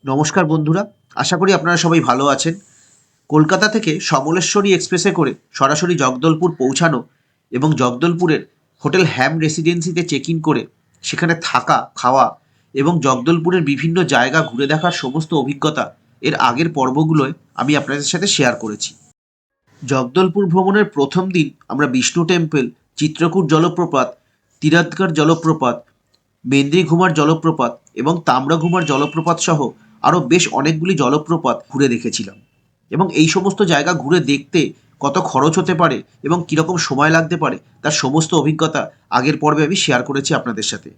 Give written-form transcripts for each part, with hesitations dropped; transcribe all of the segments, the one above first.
নমস্কার বন্ধুরা, আশা করি আপনারা সবাই ভালো আছেন। কলকাতা থেকে সমলেশ্বরী এক্সপ্রেসে করে সরাসরি জগদলপুর পৌঁছানো এবং জগদলপুরের হোটেল হ্যাম রেসিডেন্সিতে চেক ইন করে সেখানে থাকা, খাওয়া এবং জগদলপুরের বিভিন্ন জায়গা ঘুরে দেখার সমস্ত অভিজ্ঞতা এর আগের পর্বগুলোয় আমি আপনাদের সাথে শেয়ার করেছি। জগদলপুর ভ্রমণের প্রথম দিন আমরা বিষ্ণু টেম্পল, চিত্রকূট জলপ্রপাত, তিরাতগড় জলপ্রপাত, মেন্দ্রিঘুমার জলপ্রপাত এবং তাম্রঘুমার জলপ্রপাত সহ আরও বেশ অনেকগুলি জলপ্রপাত ঘুরে দেখেছিলাম। এবং এই সমস্ত জায়গা ঘুরে দেখতে কত খরচ হতে পারে এবং কীরকম সময় লাগতে পারে তার সমস্ত অভিজ্ঞতা আগের পর্বে আমি শেয়ার করেছি আপনাদের সাথে।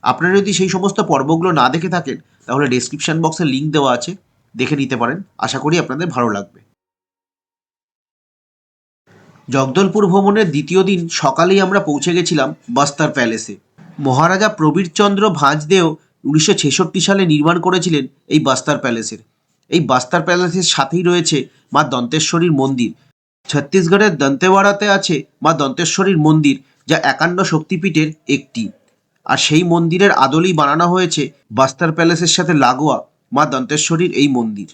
আপনারা যদি সেই সমস্ত পর্বগুলো না দেখে থাকেন তাহলে ডেসক্রিপশন বক্সে লিঙ্ক দেওয়া আছে, দেখে নিতে পারেন। আশা করি আপনাদের ভালো লাগবে। জগদলপুর ভ্রমণের দ্বিতীয় দিন সকালেই আমরা পৌঁছে গেছিলাম বাস্তার প্যালেসে। মহারাজা প্রবীরচন্দ্র ভাঁজদেও 1966 সালে নির্মাণ করেছিলেন এই বাস্তার প্যালেসের। এই বাস্তার প্যালেসের সাথেই রয়েছে মা দন্তেশ্বরীর মন্দির। ছত্তিশগড়ের দন্তেওয়াড়াতে আছে মা দন্তেশ্বরীর মন্দির, যা 51 শক্তিপীঠের একটি। আর সেই মন্দিরের আদলেই বানানো হয়েছে বাস্তার প্যালেসের সাথে লাগোয়া মা দন্তেশ্বরীর এই মন্দির।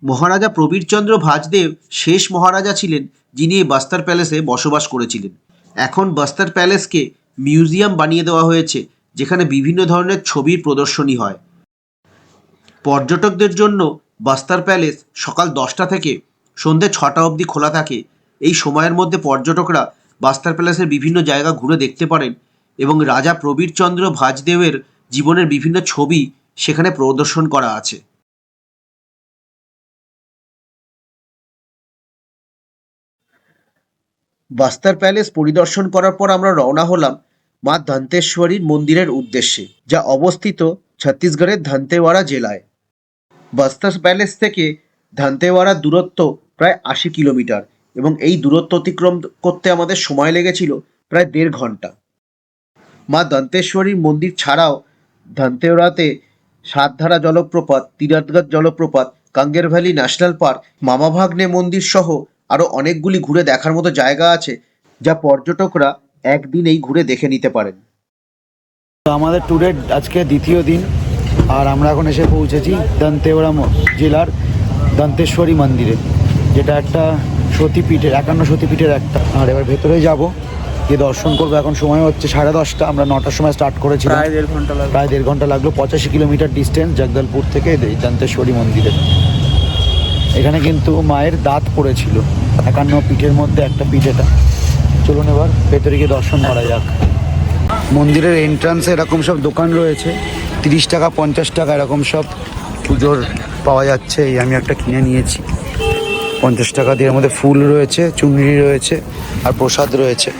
মহারাজা প্রবীরচন্দ্র ভাঁজদেব শেষ মহারাজা ছিলেন যিনি এই বাস্তার প্যালেসে বসবাস করেছিলেন। এখন বাস্তার প্যালেসকে মিউজিয়াম বানিয়ে দেওয়া হয়েছে, যেখানে বিভিন্ন ধরনের ছবির প্রদর্শনী হয়। পর্যটকদের জন্য বাস্তার প্যালেস সকাল 10টা থেকে সন্ধ্যে 6টা অবধি খোলা থাকে। এই সময়ের মধ্যে পর্যটকরা বাস্তার প্যালেসের বিভিন্ন জায়গা ঘুরে দেখতে পারেন এবং রাজা প্রবীরচন্দ্র ভাঁজদেবের জীবনের বিভিন্ন ছবি সেখানে প্রদর্শন করা আছে। বাস্তার প্যালেস পরিদর্শন করার পর আমরা রওনা হলাম মা দন্তেশ্বরীর মন্দিরের উদ্দেশ্যে, যা অবস্থিত ছত্তিশগড়ের দন্তেওয়াড়া জেলায়। বাস্তার প্যালেস থেকে দন্তেওয়াড়ার দূরত্ব প্রায় 80 কিলোমিটার এবং এই দূরত্ব অতিক্রম করতে আমাদের সময় লেগেছিল প্রায় 1.5 ঘন্টা। মা দন্তেশ্বরীর মন্দির ছাড়াও দন্তেওয়াড়াতে সাতধারা জলপ্রপাত, তিরাতগড় জলপ্রপাত, Kanger valley national park, Mamabhagne মন্দির সহ আরও অনেকগুলি ঘুরে দেখার মতো জায়গা আছে, যা পর্যটকরা একদিনেই ঘুরে দেখে নিতে পারেন। তো আমাদের ট্যুরের আজকে দ্বিতীয় দিন, আর আমরা এখন এসে পৌঁছেছি দন্তেওয়াড়া জেলার দন্তেশ্বরী মন্দিরে, যেটা একটা সতীপীঠের 51 সতীপীঠের একটা। আর এবার ভেতরে যাব, গিয়ে দর্শন করবো। এখন সময় হচ্ছে 10:30, আমরা 9টার সময় স্টার্ট করেছিলাম। প্রায় দেড় ঘন্টা লাগলো। 85 কিলোমিটার ডিস্টেন্স জগদলপুর থেকে দন্তেশ্বরী মন্দিরে। এখানে কিন্তু মায়ের দাঁত পড়েছিল 51 পীঠের মধ্যে একটা পীঠ এটা। চলুন এবার ভেতরে গিয়ে দর্শন করা যাক। মন্দিরের এন্ট্রান্সে এরকম সব দোকান রয়েছে, 30 টাকা 50 টাকা এরকম সব পুজোর পাওয়া যাচ্ছে। এই আমি একটা কিনে নিয়েছি 50 টাকা দিয়ে। এর মধ্যে ফুল রয়েছে, চুনরি রয়েছে আর প্রসাদ রয়েছে।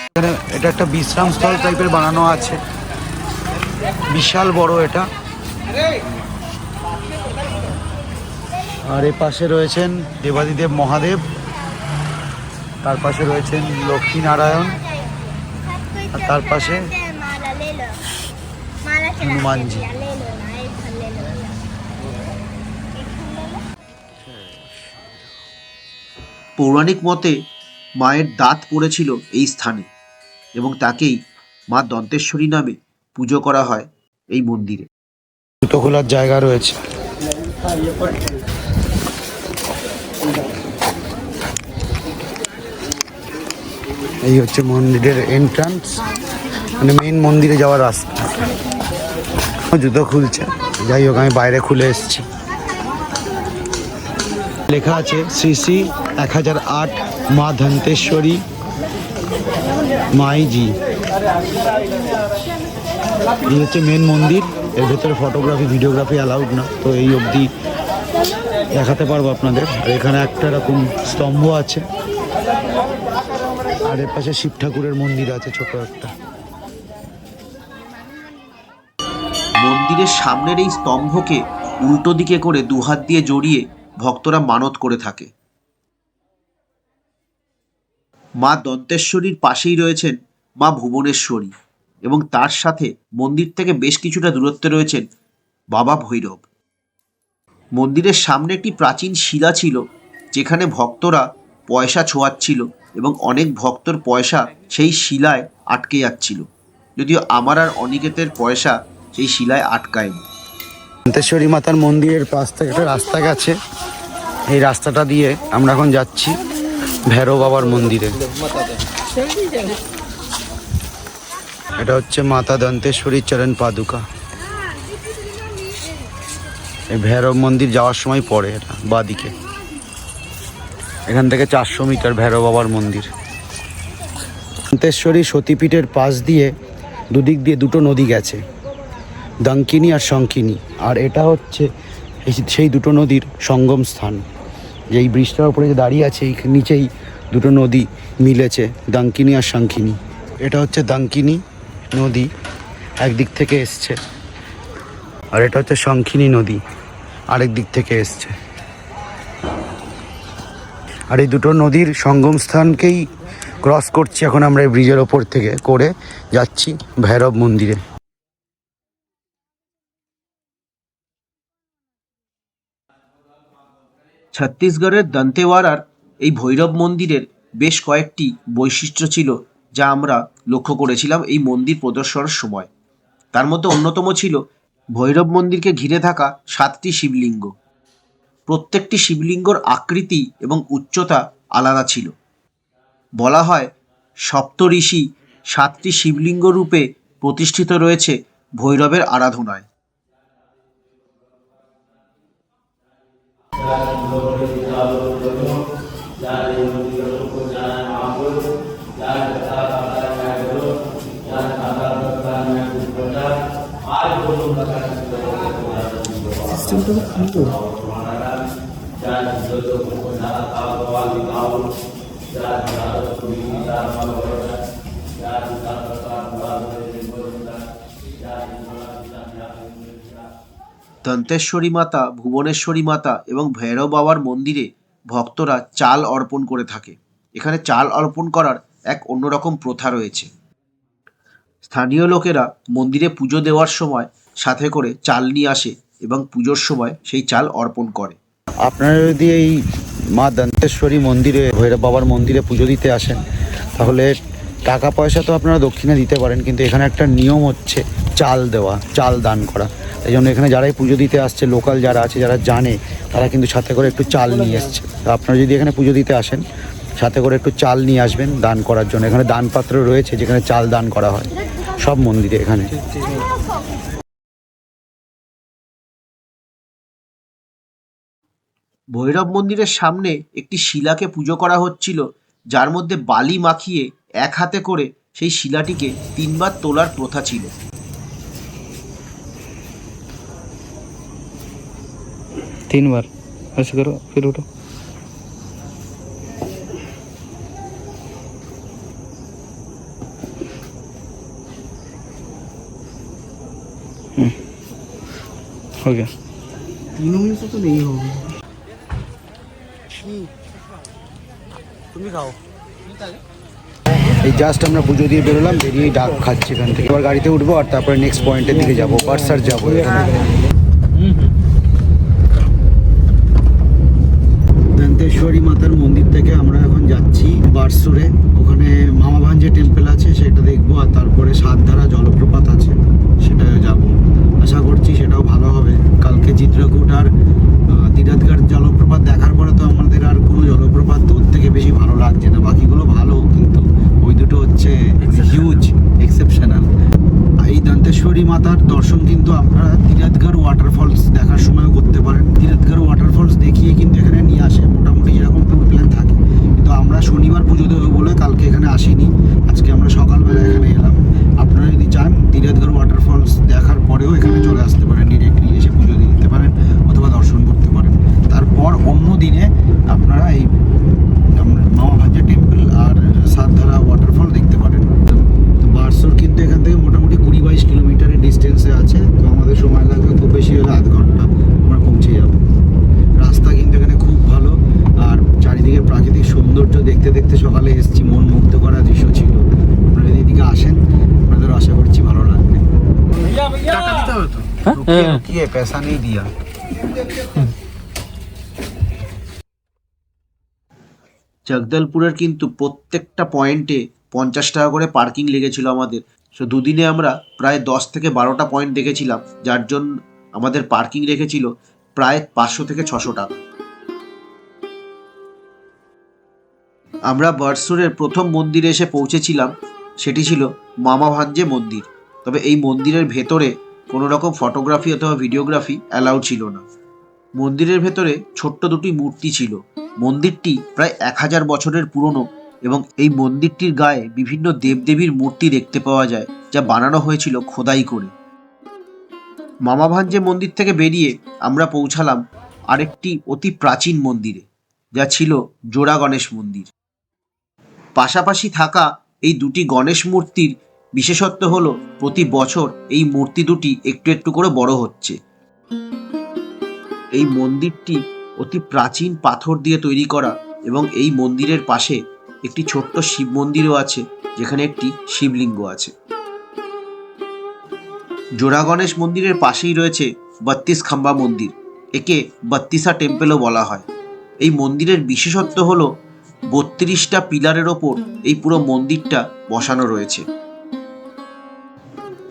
এখানে এটা একটা বিশ্রাম স্থল টাইপের বানানো আছে, বিশাল বড় এটা। আর এ পাশে রয়েছেন দেবাদিদেব মহাদেব, তার পাশে রয়েছেন লক্ষ্মী নারায়ণ, আর তার পাশে হনুমানজি। পৌরাণিক মতে মায়ের দাঁত পড়েছিল এই স্থানে এবং তাকেই মা দন্তেশ্বরী নামে পুজো করা হয় এই মন্দিরে। জুতো খোলার জায়গা রয়েছে। এই হচ্ছে মন্দিরের এন্ট্রান্স, মানে মেইন মন্দিরে যাওয়ার রাস্তা। জুতো খুলছে, যাই হোক আমি বাইরে খুলে এসেছি। লেখা আছে শ্রী শ্রী 1008 মা দন্তেশ্বরী মাইজি। এই হচ্ছে মেন মন্দির। এর ভেতরে ফটোগ্রাফি ভিডিওগ্রাফি অ্যালাউড না, তো এই অবধি দেখাতে পারবো আপনাদের। আর এখানে একটা এরকম স্তম্ভ আছে, আর এর পাশে শিব ঠাকুরের মন্দির আছে ছোট একটা। মন্দিরের সামনের এই স্তম্ভকে উল্টো দিকে করে দুহাত দিয়ে জড়িয়ে ভক্তরা মানত করে থাকে। মা দন্তেশ্বরীর পাশেই রয়েছেন মা ভুবনেশ্বরী এবং তার সাথে মন্দির থেকে বেশ কিছুটা দূরত্বে রয়েছেন বাবা ভৈরব। মন্দিরের সামনে একটি প্রাচীন শিলা ছিল, যেখানে ভক্তরা পয়সা ছোঁয়াচ্ছিল এবং অনেক ভক্তর পয়সা সেই শিলায় আটকে যাচ্ছিল, যদিও আমার আর অনিকেতের পয়সা সেই শিলায় আটকায়নি। দন্তেশ্বরী মাতার মন্দিরের পাশ থেকে একটা রাস্তা গেছে, এই রাস্তাটা দিয়ে আমরা এখন যাচ্ছি ভৈরব বাবার মন্দিরে। এটা হচ্ছে মাতা দন্তেশ্বরী চরণ পাদুকা। এই ভৈরব মন্দির যাওয়ার সময় পড়ে, এটা বাদিকে। এখান থেকে 400 মিটার ভৈরব বাবার মন্দির। দন্তেশ্বরী সতীপীঠের পাশ দিয়ে দুদিক দিয়ে দুটো নদী গেছে, দাঙ্কিনী আর শঙ্কিনী। আর এটা হচ্ছে সেই দুটো নদীর সঙ্গম স্থান। যেই ব্রিজটার উপরে যে দাঁড়িয়ে আছে, এই নিচেই দুটো নদী মিলেছে, দাঙ্কিনী আর শঙ্কিনী। এটা হচ্ছে দাঙ্কিনী নদী, একদিক থেকে এসছে, আর এটা হচ্ছে শঙ্কিনী নদী, আরেক দিক থেকে এসছে। আর এই দুটো নদীর সঙ্গম স্থানকেই ক্রস করছি এখন আমরা এই ব্রিজের ওপর থেকে করে যাচ্ছি ভৈরব মন্দিরে। ছত্তিশগড়ের দন্তেওয়াড়ার এই ভৈরব মন্দিরের বেশ কয়েকটি বৈশিষ্ট্য ছিল, যা আমরা লক্ষ্য করেছিলাম এই মন্দির প্রদর্শনের সময়। তার মধ্যে অন্যতম ছিল ভৈরব মন্দিরকে ঘিরে থাকা 7টি শিবলিঙ্গ। প্রত্যেকটি শিবলিঙ্গর আকৃতি এবং উচ্চতা আলাদা ছিল। বলা হয় সপ্তঋষি 7টি শিবলিঙ্গ রূপে প্রতিষ্ঠিত রয়েছে ভৈরবের আরাধনায়। দন্তেশ্বরী মাতা, ভুবনেশ্বরী মাতা এবং ভৈরব বাবার মন্দিরে ভক্তরা চাল অর্পণ করে থাকে। এখানে চাল অর্পণ করার এক অন্যরকম প্রথা রয়েছে। স্থানীয় লোকেরা মন্দিরে পুজো দেওয়ার সময় সাথে করে চাল নিয়ে আসে এবং পুজোর সময় সেই চাল অর্পণ করে। আপনারা যদি এই মা দন্তেশ্বরী মন্দিরে, ভৈরব বাবার মন্দিরে পুজো দিতে আসেন, তাহলে টাকা পয়সা তো আপনারা দক্ষিণে দিতে পারেন, কিন্তু এখানে একটা নিয়ম হচ্ছে চাল দেওয়া, চাল দান করা। এই জন্য এখানে যারাই পুজো দিতে আসছে, লোকাল যারা আছে, যারা জানে, তারা কিন্তু সাথে করে একটু চাল নিয়ে এসছে। তো আপনারা যদি এখানে পুজো দিতে আসেন, সাথে করে একটু চাল নিয়ে আসবেন দান করার জন্য। এখানে দান পাত্র রয়েছে যেখানে চাল দান করা হয় সব মন্দিরে এখানে। ভৈরব মন্দিরের সামনে একটি শিলাকে পুজো করা হচ্ছিল, যার মধ্যে বালি মাখিয়ে এক হাতে করে সেই শিলাটিকে 3 বার তোলার প্রথা ছিল। तीन बार ऐसे करो, फिर उठो। हो गया। तीनों में से तो नहीं होगा। তুমি খাও। এই জাস্ট আমরা পুজো দিয়ে বেরোলাম, বেরিয়েই ডাক খাচ্ছি এখান থেকে। এবার গাড়িতে উঠবো আর তারপরে নেক্সট পয়েন্টের দিকে যাবো, বারসার যাবো। দন্তেশ্বরী মাতার মন্দির থেকে আমরা এখন যাচ্ছি বারসুরে। ওখানে মামা ভাঞ্জে টেম্পল আছে, সেটা দেখবো। আর তারপরে সাতধারা জলপ্রপাত আছে, সেটা যাব। আশা করছি সেটাও ভালো হবে। কালকে চিত্রকূট আর তিরাতগড় জলপ্রপাত দেখার পরে তো আমাদের আর কোনো জলপ্রপাত ওর থেকে বেশি ভালো লাগছে না। বাকিগুলো ভালো, কিন্তু ওই দুটো হচ্ছে হিউজ, এক্সেপশনাল। এই দন্তেশ্বরী মাতার দর্শন কিন্তু আপনারা তিরাতগড় ওয়াটারফলস দেখার সময়ও করতে পারেন। তিরাতগড় ওয়াটারফলস দেখিয়ে কিন্তু এখানে নিয়ে আসে, মোটামুটি এরকম ট্যুর প্ল্যান থাকে। কিন্তু আমরা শনিবার পুজো দেবো বলে কালকে এখানে আসিনি, আজকে আমরা সকালবেলা এখানে এলাম। আপনারা যদি চান তিরাতগড় ওয়াটারফলস দেখার পরেও এখানে চলে আসতে পারেন, ডিরেক্টলি এসে পুজো দিয়ে দিতে পারেন অথবা দর্শন করতে পারেন। তারপর অন্য দিনে আপনারা এই মামা ভাঞ্জা টেম্পল আর সাতধারা ওয়াটারফল দেখতে পারেন। তো বারসুর কিন্তু এখান থেকে মোটামুটি 20-22 কিলোমিটারের ডিস্টেন্সে আছে। তো আমাদের সময় লাগবে খুব বেশি হলে আধ ঘন্টা, আমরা পৌঁছে যাব। রাস্তা কিন্তু এখানে খুব ভালো, আর চারিদিকে প্রাকৃতিক সৌন্দর্য দেখতে দেখতে সকালে এসেছি, মন মুগ্ধ করা দৃশ্য ছিল। আপনারা যদি এদিকে আসেন, আপনাদের আশা করছি ভালো লাগবে। টাকা দিতে হবে তো, রুকিয়ে পয়সা নেই দিয়া। জগদলপুরের কিন্তু প্রত্যেকটা পয়েন্টে 50 টাকা করে পার্কিং লেগেছিল আমাদের। সো দুদিনে আমরা প্রায় 10 থেকে 12টা পয়েন্ট দেখেছিলাম, যার জন্য আমাদের পার্কিং লেগেছিল প্রায় 500 থেকে 600 টাকা। আমরা বারসুরের প্রথম মন্দিরে এসে পৌঁছেছিলাম, সেটি ছিল মামা ভাঞ্জে মন্দির। তবে এই মন্দিরের ভেতরে কোনো রকম ফটোগ্রাফি অথবা ভিডিওগ্রাফি অ্যালাউড ছিল না। মন্দিরের ভেতরে ছোট্ট দুটি মূর্তি ছিল। মন্দিরটি প্রায় 1000 বছরের পুরনো এবং এই মন্দিরটির গায়ে বিভিন্ন দেবদেবীর মূর্তি দেখতে পাওয়া যায়, যা বানানো হয়েছিল খোদাই করে। মামা ভাঞ্জে মন্দির থেকে বেরিয়ে আমরা পৌঁছালাম আরেকটি অতি প্রাচীন মন্দিরে, যা ছিল জোড়া গণেশ মন্দির। পাশাপাশি থাকা এই দুটি গণেশ মূর্তির বিশেষত্ব হলো প্রতি বছর এই মূর্তি দুটি একটু একটু করে বড় হচ্ছে। এই মন্দিরটি অতি প্রাচীন পাথর দিয়ে তৈরি করা এবং এই মন্দিরের পাশে একটি ছোট্ট শিব মন্দিরও আছে, যেখানে একটি শিবলিঙ্গ আছে। জোড়া গণেশ মন্দিরের পাশেই রয়েছে 32 খাম্বা মন্দির। একে 32 টেম্পেলও বলা হয়। এই মন্দিরের বিশেষত্ব হলো 32টা পিলারের ওপর এই পুরো মন্দিরটা বসানো রয়েছে।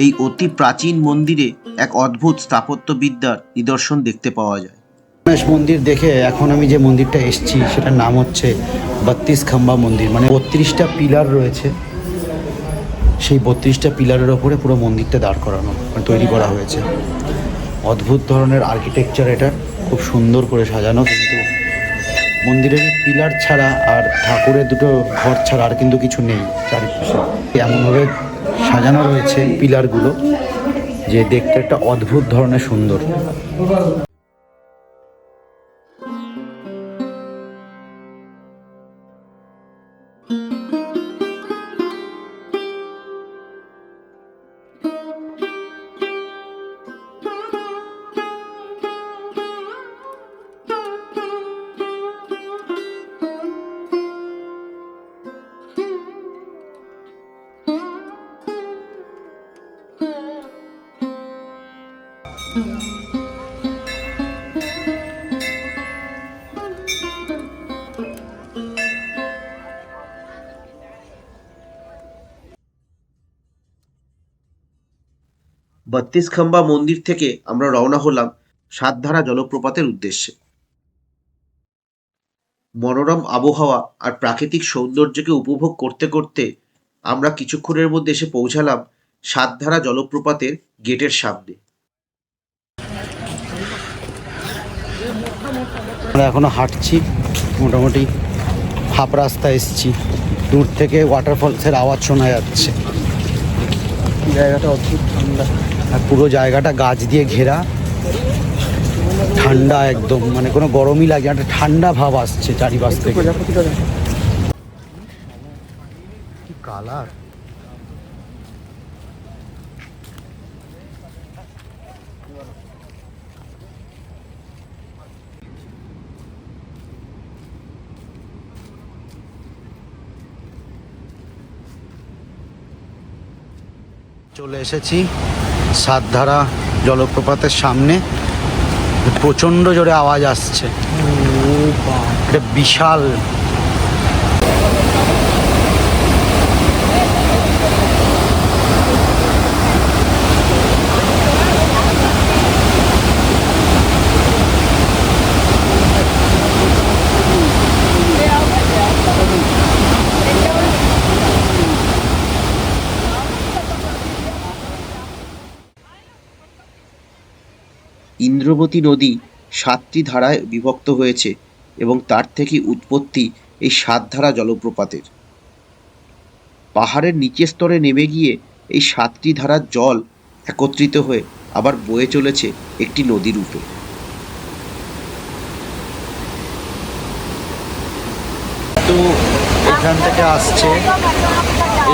এই অতি প্রাচীন মন্দিরে এক অদ্ভুত স্থাপত্যবিদ্যার নিদর্শন দেখতে পাওয়া যায়। গণেশ মন্দির দেখে এখন আমি যে মন্দিরটা এসেছি সেটার নাম হচ্ছে 32 খাম্বা মন্দির। মানে 32টা পিলার রয়েছে, সেই 32টা পিলারের ওপরে পুরো মন্দিরটা দাঁড় করানো, মানে তৈরি করা হয়েছে। অদ্ভুত ধরনের আর্কিটেকচার, এটা খুব সুন্দর করে সাজানো। কিন্তু মন্দিরের পিলার ছাড়া আর ঠাকুরের দুটো ঘর ছাড়া আর কিন্তু কিছু নেই চারিপাশে। এমনভাবে সাজানো রয়েছে পিলারগুলো যে দেখতে একটা অদ্ভুত ধরনের সুন্দর। বত্রিশ খাম্বা মন্দির থেকে আমরা রওনা হলাম সাতধারা জলপ্রপাতের উদ্দেশ্যে। মনোরম আবহাওয়া আর প্রাকৃতিক সৌন্দর্যকে উপভোগ করতে করতে আমরা কিছুক্ষণের মধ্যে এসে পৌঁছালাম সাতধারা জলপ্রপাতের গেটের সামনে। আমরা এখনো হাঁটছি, মোটামুটি হাফ রাস্তা এসছি। দূর থেকে ওয়াটারফলসের আওয়াজ শোনা যাচ্ছে। জায়গাটা অদ্ভুত ঠান্ডা, আর পুরো জায়গাটা গাছ দিয়ে ঘেরা, ঠান্ডা একদম, মানে কোনো গরমই লাগে, একটা ঠান্ডা ভাব আসছে চারিপাশ থেকে। কি কালার! চলে এসেছি সাতধারা জলপ্রপাতের সামনে। প্রচণ্ড জোরে আওয়াজ আসছে, এটা বিশাল। ইন্দ্রবতী নদী 7টি ধারায় বিভক্ত হয়েছে এবং তার থেকে উৎপত্তি এই সাতধারা জলপ্রপাতের। পাহাড়ের নিচের স্তরে নেমে গিয়ে এই 7টি ধারার জল একত্রিত হয়ে আবার বয়ে চলেছে একটি নদী রূপে। তো এখান থেকে আসছে,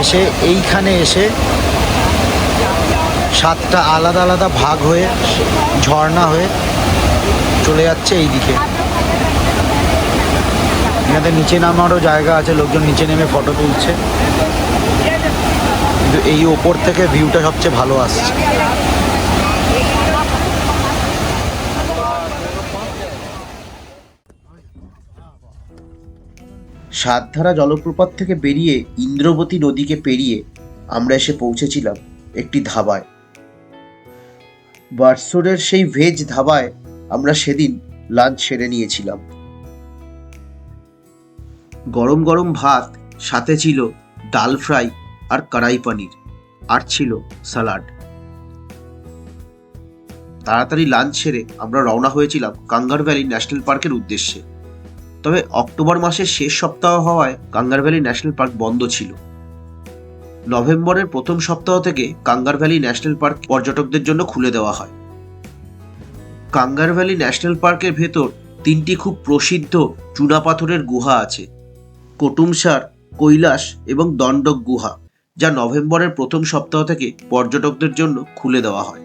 এসে এইখানে এসে 7টা আলাদা আলাদা ভাগ হয়ে ঝর্ণা হয়ে চলে যাচ্ছে এই দিকে। এখানে নিচে নামারও জায়গা আছে, লোকজন নিচে নেমে ফটো তুলছে, কিন্তু এই ওপর থেকে ভিউটা সবচেয়ে ভালো আসছে। সাতধারা জলপ্রপাত থেকে বেরিয়ে ইন্দ্রবতী নদীকে পেরিয়ে আমরা এসে পৌঁছেছিলাম একটি ধাবায়। বারসোডের সেই ভেজ ধাবায় আমরা সেদিন লাঞ্চ সেরে নিয়েছিলাম। গরম গরম ভাত, সাথে ছিল ডাল ফ্রাই আর কড়াই পনির, আর ছিল স্যালাড। তাড়াতাড়ি লাঞ্চ সেরে আমরা রওনা হয়েছিলাম কাঙ্গার ভ্যালি ন্যাশনাল পার্কের উদ্দেশ্যে। তবে অক্টোবর মাসের শেষ সপ্তাহ হওয়ায় কাঙ্গার ভ্যালি ন্যাশনাল পার্ক বন্ধ ছিল। নভেম্বরের প্রথম সপ্তাহ থেকে কাঙ্গার ভ্যালি ন্যাশনাল পার্ক পর্যটকদের জন্য খুলে দেওয়া হয়। কাঙ্গার ভ্যালি ন্যাশনাল পার্কের ভেতর 3টি খুব প্রসিদ্ধ চুনাপাথরের গুহা আছে, কুটুমসার, কৈলাস এবং দণ্ডক গুহা, যা নভেম্বরের প্রথম সপ্তাহ থেকে পর্যটকদের জন্য খুলে দেওয়া হয়।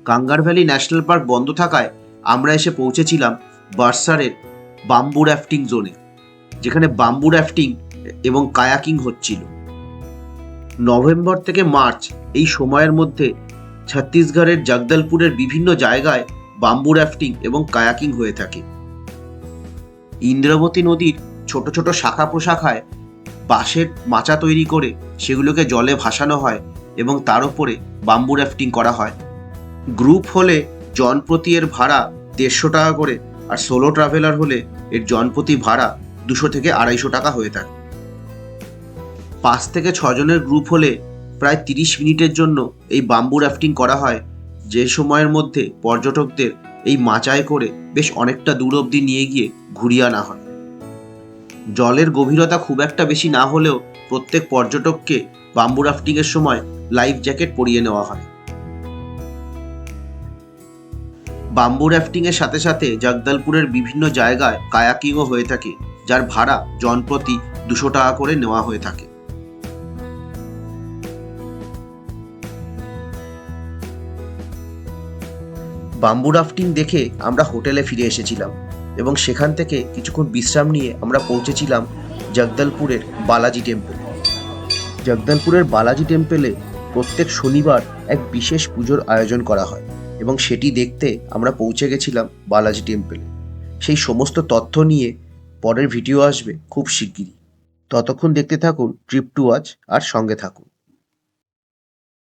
কাঙ্গার ভ্যালি ন্যাশনাল পার্ক বন্ধ থাকায় আমরা এসে পৌঁছেছিলাম বার্সারের বাম্বু র্যাফটিং জোনে, যেখানে বাম্বু র্যাফটিং এবং কায়াকিং হচ্ছিল। নভেম্বর থেকে মার্চ এই সময়ের মধ্যে ছত্তিশগড়ের জগদলপুরের বিভিন্ন জায়গায় বাম্বু র্যাফটিং এবং কায়াকিং হয়ে থাকে। ইন্দ্রাবতী নদীর ছোট ছোট শাখা প্রশাখায় বাঁশের মাচা তৈরি করে সেগুলোকে জলে ভাসানো হয় এবং তার উপরে বাম্বু র্যাফটিং করা হয়। গ্রুপ হলে জনপ্রতি এর ভাড়া 150 টাকা করে, আর সোলো ট্রাভেলার হলে এর জনপ্রতি ভাড়া 200 থেকে 250 টাকা হয়ে থাকে। 5 থেকে 6 জনের গ্রুপ হলে প্রায় 30 মিনিটের জন্য এই বাম্বু র্যাফটিং করা হয়, যে সময়ের মধ্যে পর্যটকদের এই মাচায় করে বেশ অনেকটা দূর অবধি নিয়ে গিয়ে ঘুরিয়ে আনা হয়। জলের গভীরতা খুব একটা বেশি না হলেও প্রত্যেক পর্যটককে বাম্বু রাফটিংয়ের সময় লাইফ জ্যাকেট পরিয়ে নেওয়া হয়। বাম্বু র্যাফটিংয়ের সাথে সাথে জগদলপুরের বিভিন্ন জায়গায় কায়াকিংও হয়ে থাকে, যার ভাড়া জনপ্রতি 200 টাকা করে নেওয়া হয়ে থাকে। বাম্বু রাফটিং দেখে আমরা হোটেলে ফিরে এসেছিলাম এবং সেখান থেকে কিছুক্ষণ বিশ্রাম নিয়ে আমরা পৌঁছেছিলাম জগদলপুরের বালাজি টেম্পল। জগদলপুরের বালাজি টেম্পলে প্রত্যেক শনিবার এক বিশেষ পুজোর আয়োজন করা হয় এবং সেটি দেখতে আমরা পৌঁছে গেছিলাম বালাজি টেম্পলে। সেই সমস্ত তথ্য নিয়ে পরের ভিডিও আসবে খুব শিগগিরই। ততক্ষণ দেখতে থাকুন ট্রিপ টু ওয়াচ আর সঙ্গে থাকুন।